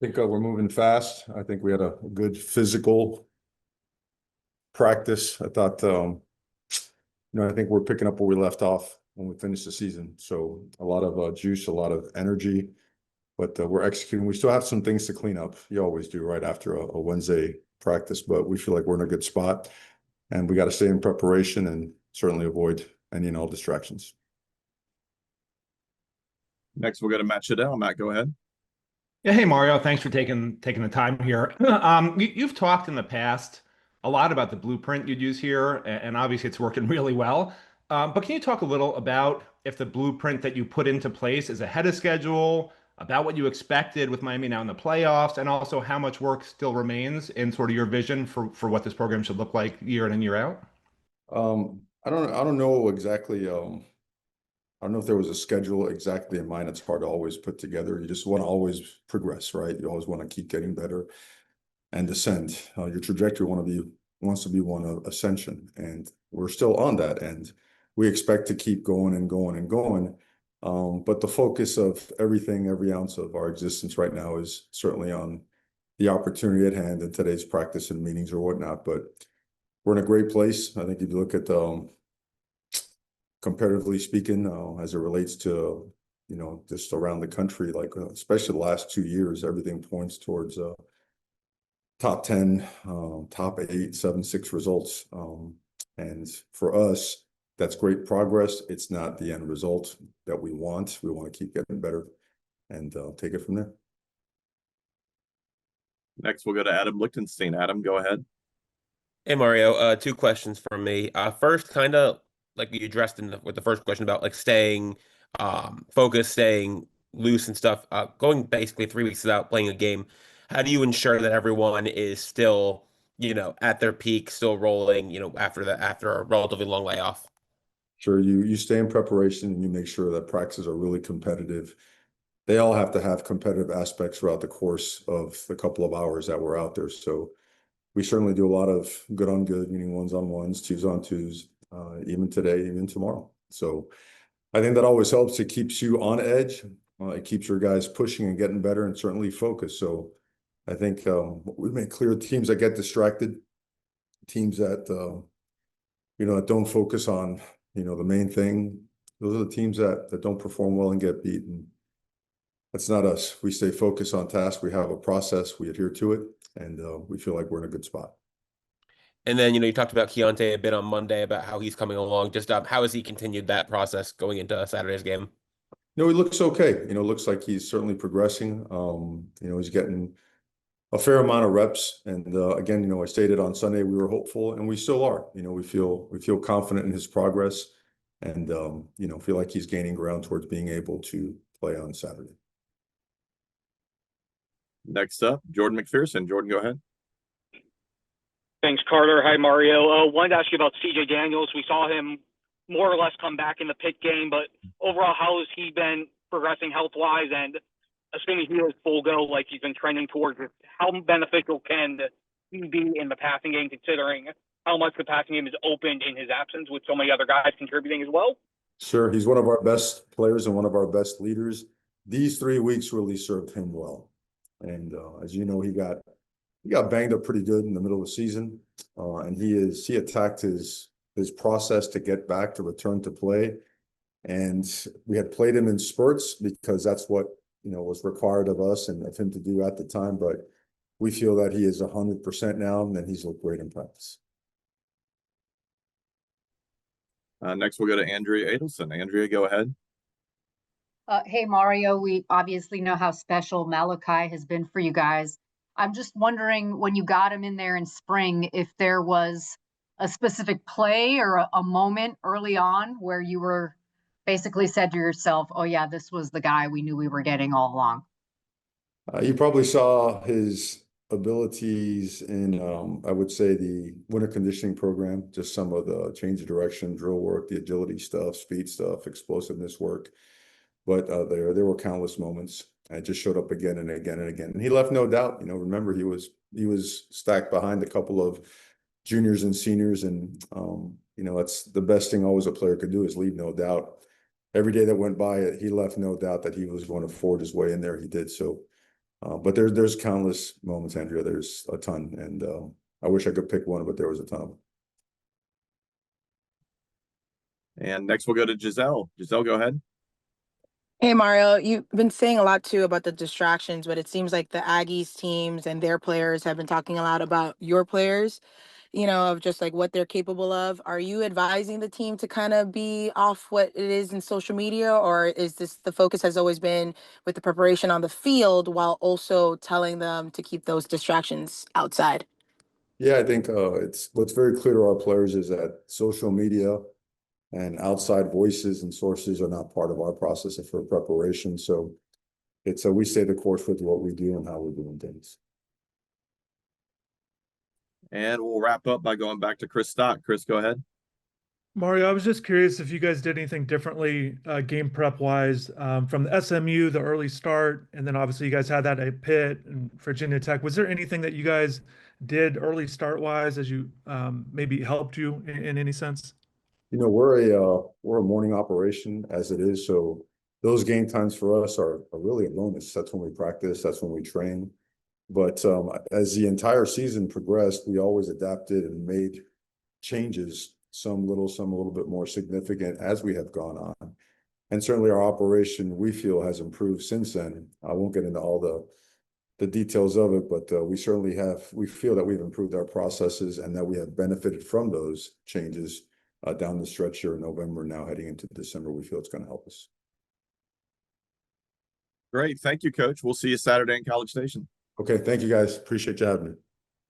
I think we're moving fast. I think we had a good physical practice. I thought, I think we're picking up where we left off when we finished the season. So a lot of juice, a lot of energy, but we're executing. We still have some things to clean up. You always do right after a Wednesday practice, but we feel like we're in a good spot, and we got to stay in preparation and certainly avoid any and all distractions. Next, we'll go to Matt Shadell. Matt, go ahead. Yeah, hey Mario, thanks for taking the time here. You've talked in the past a lot about the blueprint you'd use here, and obviously it's working really well. But can you talk a little about if the blueprint that you put into place is ahead of schedule, about what you expected with Miami now in the playoffs, and also how much work still remains in sort of your vision for what this program should look like year in and year out? I don't know exactly. I don't know if there was a schedule exactly in mind. It's hard to always put together. You just want to always progress, right? You always want to keep getting better and ascend. Your trajectory wants to be one of ascension, and we're still on that. And we expect to keep going and going and going. But the focus of everything, every ounce of our existence right now is certainly on the opportunity at hand in today's practice and meetings or whatnot. But we're in a great place. I think if you look at comparatively speaking, as it relates to, just around the country, like especially the last 2 years, everything points towards top 10, top 8, 7, 6 results. And for us, that's great progress. It's not the end result that we want. We want to keep getting better and take it from there. Next, we'll go to Adam Lichtenstein. Adam, go ahead. Hey Mario, two questions from me. First, kind of like you addressed with the first question about like staying focused, staying loose and stuff. Going basically 3 weeks without playing a game, how do you ensure that everyone is still, at their peak, still rolling, after a relatively long layoff? Sure, you stay in preparation and you make sure that practices are really competitive. They all have to have competitive aspects throughout the course of the couple of hours that we're out there. So we certainly do a lot of good on good, meaning ones on ones, twos on twos, even today, even tomorrow. So I think that always helps. It keeps you on edge. It keeps your guys pushing and getting better and certainly focused. So I think we make clear teams that get distracted, teams that, that don't focus on, the main thing. Those are the teams that don't perform well and get beaten. That's not us. We stay focused on task. We have a process. We adhere to it, and we feel like we're in a good spot. And then, you talked about Keontae a bit on Monday about how he's coming along. Just how has he continued that process going into Saturday's game? He looks okay. Looks like he's certainly progressing. He's getting a fair amount of reps. And again, I stated on Sunday we were hopeful, and we still are. We feel confident in his progress, and feel like he's gaining ground towards being able to play on Saturday. Next up, Jordan McPherson. Jordan, go ahead. Thanks, Carter. Hi, Mario. Wanted to ask you about C.J. Daniels. We saw him more or less come back in the Pitt game, but overall, how has he been progressing health-wise? And assuming he is full go, like he's been trending towards it, how beneficial can he be in the passing game, considering how much the passing game is opened in his absence with so many other guys contributing as well? Sure. He's one of our best players and one of our best leaders. These 3 weeks really served him well. And as you know, he got banged up pretty good in the middle of the season. And he attacked his process to get back to return to play. And we had played him in spurts because that's what, was required of us and of him to do at the time. But we feel that he is 100% now, and he's looked great in practice. Next, we'll go to Andrea Adelson. Andrea, go ahead. Hey, Mario, we obviously know how special Malachi has been for you guys. I'm just wondering, when you got him in there in spring, if there was a specific play or a moment early on where you were basically said to yourself, oh yeah, this was the guy we knew we were getting all along. You probably saw his abilities in, I would say, the winter conditioning program, just some of the change of direction, drill work, the agility stuff, speed stuff, explosiveness work. But there were countless moments. It just showed up again and again and again. And he left no doubt. Remember, he was stacked behind a couple of juniors and seniors. And, that's the best thing always a player could do, is leave no doubt. Every day that went by, he left no doubt that he was going to forge his way in there. He did. So But there's countless moments, Andrea. There's a ton, and I wish I could pick one, but there was a ton of them. And next we'll go to Giselle. Giselle, go ahead. Hey Mario, you've been saying a lot too about the distractions, but it seems like the Aggies teams and their players have been talking a lot about your players, of just like what they're capable of. Are you advising the team to kind of be off what it is in social media, or is this the focus has always been with the preparation on the field while also telling them to keep those distractions outside? Yeah, I think it's what's very clear to our players is that social media and outside voices and sources are not part of our process for preparation. So it's we stay the course with what we do and how we're doing things. And we'll wrap up by going back to Chris Stock. Chris, go ahead. Mario, I was just curious if you guys did anything differently game prep wise from the SMU, the early start, and then obviously you guys had that at Pitt and Virginia Tech. Was there anything that you guys did early start wise as you maybe helped you in any sense? We're a morning operation as it is, so those game times for us are really a bonus. That's when we practice, that's when we train. But as the entire season progressed, we always adapted and made changes, some a little bit more significant as we have gone on. And certainly our operation, we feel, has improved since then. I won't get into all the details of it, but we feel that we've improved our processes and that we have benefited from those changes down the stretch here in November, now heading into December. We feel it's going to help us. Great. Thank you, Coach. We'll see you Saturday in College Station. Okay. Thank you, guys. Appreciate you having me.